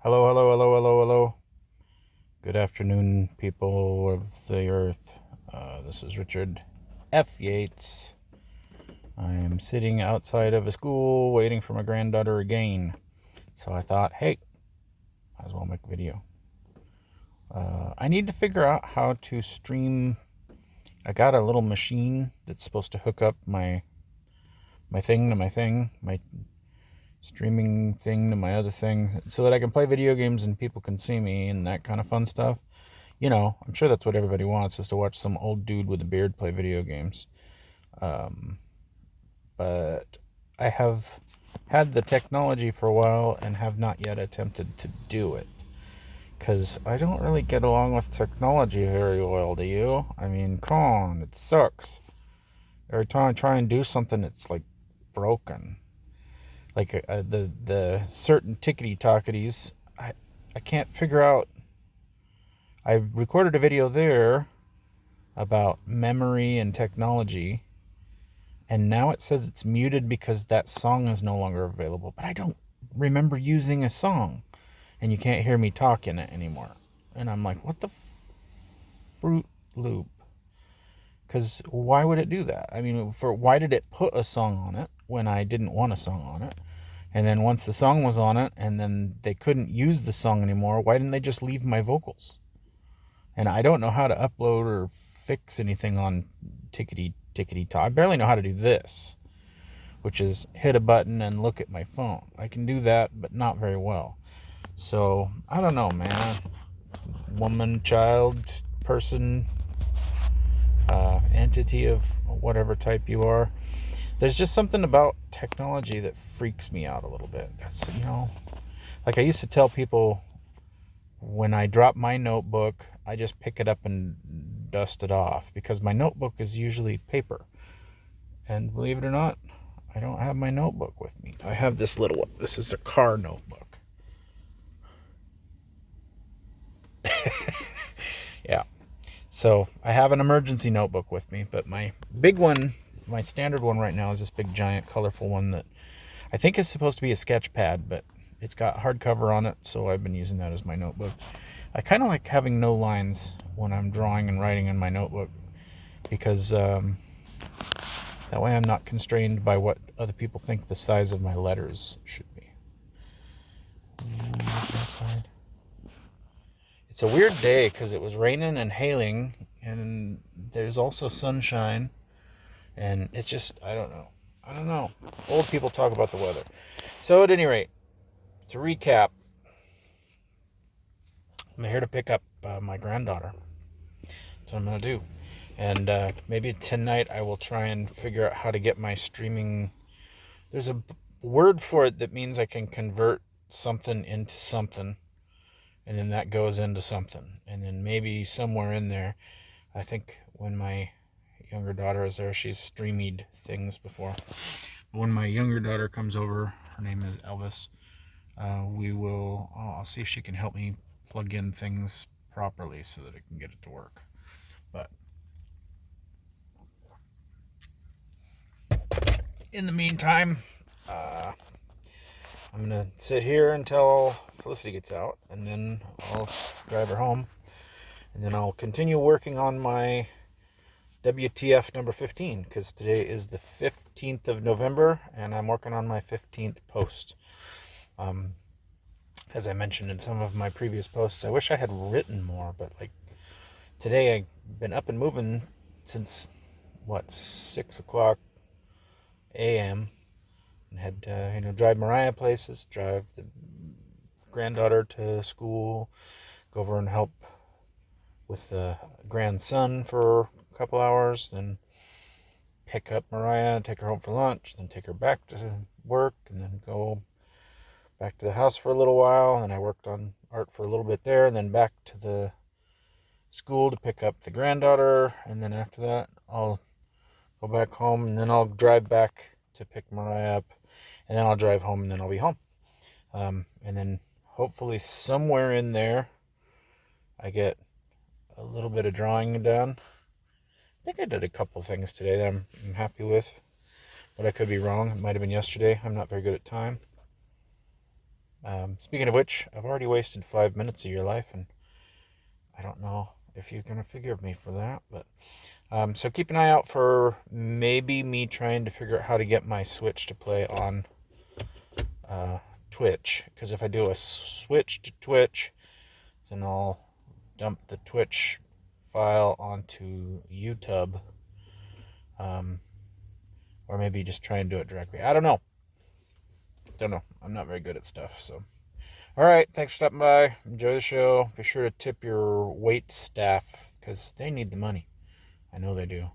Hello, hello, hello, hello, hello. Good afternoon, people of the earth. This is Richard F. Yates. I am sitting outside of a school waiting for my granddaughter again. So I thought, hey, might as well make a video. I need to figure out how to stream. I got a little machine that's supposed to hook up my thing to my thing, my streaming thing to my other thing, so that I can play video games and people can see me and that kind of fun stuff. You know, I'm sure that's what everybody wants, is to watch some old dude with a beard play video games. Um, but I have had the technology for a while and have not yet attempted to do it. Because I don't really get along with technology very well, do you? I mean, come on, it sucks. Every time I try and do something, it's like broken. Like the certain tickety talkities, I can't figure out. I recorded a video there about memory and technology, and now it says it's muted because that song is no longer available. But I don't remember using a song, and you can't hear me talk in it anymore. And I'm like, what the fruit loop? Because why would it do that? I mean, why did it put a song on it when I didn't want a song on it? And then once the song was on it, and then they couldn't use the song anymore, why didn't they just leave my vocals? And I don't know how to upload or fix anything on tickety talk. I barely know how to do this, which is hit a button and look at my phone. I can do that, but not very well. So I don't know, man. Woman, child, person, entity of whatever type you are. There's just something about technology that freaks me out a little bit. That's, like I used to tell people, when I drop my notebook, I just pick it up and dust it off, because my notebook is usually paper. And believe it or not, I don't have my notebook with me. I have this little one. This is a car notebook. Yeah. So I have an emergency notebook with me, but my big one, my standard one right now, is this big, giant, colorful one that I think is supposed to be a sketch pad, but it's got hardcover on it, so I've been using that as my notebook. I kind of like having no lines when I'm drawing and writing in my notebook, because that way I'm not constrained by what other people think the size of my letters should be. Outside. It's a weird day because it was raining and hailing, and there's also sunshine, and it's just, I don't know. Old people talk about the weather. So at any rate, to recap, I'm here to pick up my granddaughter. That's what I'm going to do. And maybe tonight I will try and figure out how to get my streaming. There's a word for it that means I can convert something into something, and then that goes into something. And then maybe somewhere in there, I think when my younger daughter is there, she's streamed things before. When my younger daughter comes over, her name is Elvis, I'll see if she can help me plug in things properly so that I can get it to work. But in the meantime, I'm gonna sit here until Felicity gets out, and then I'll drive her home, and then I'll continue working on my WTF number 15, because today is the 15th of November, and I'm working on my 15th post. As I mentioned in some of my previous posts, I wish I had written more, but like today I've been up and moving since 6 o'clock a.m. and had drive Mariah places, drive the granddaughter to school, go over and help with the grandson for a couple hours, then pick up Mariah, take her home for lunch, then take her back to work, and then go back to the house for a little while. And I worked on art for a little bit there, and then back to the school to pick up the granddaughter, and then after that I'll go back home, and then I'll drive back to pick Mariah up, and then I'll drive home, and then I'll be home. And then hopefully somewhere in there I get a little bit of drawing done. I think I did a couple things today that I'm happy with, but I could be wrong. It might have been yesterday. I'm not very good at time. Speaking of which, I've already wasted 5 minutes of your life, and I don't know if you're going to forgive me for that, but so keep an eye out for maybe me trying to figure out how to get my Switch to play on Twitch, because if I do a switch to Twitch, then I'll dump the Twitch file onto YouTube, or maybe just try and do it directly. I don't know. I'm not very good at stuff, so. All right, thanks for stopping by. Enjoy the show. Be sure to tip your wait staff, because they need the money. I know they do.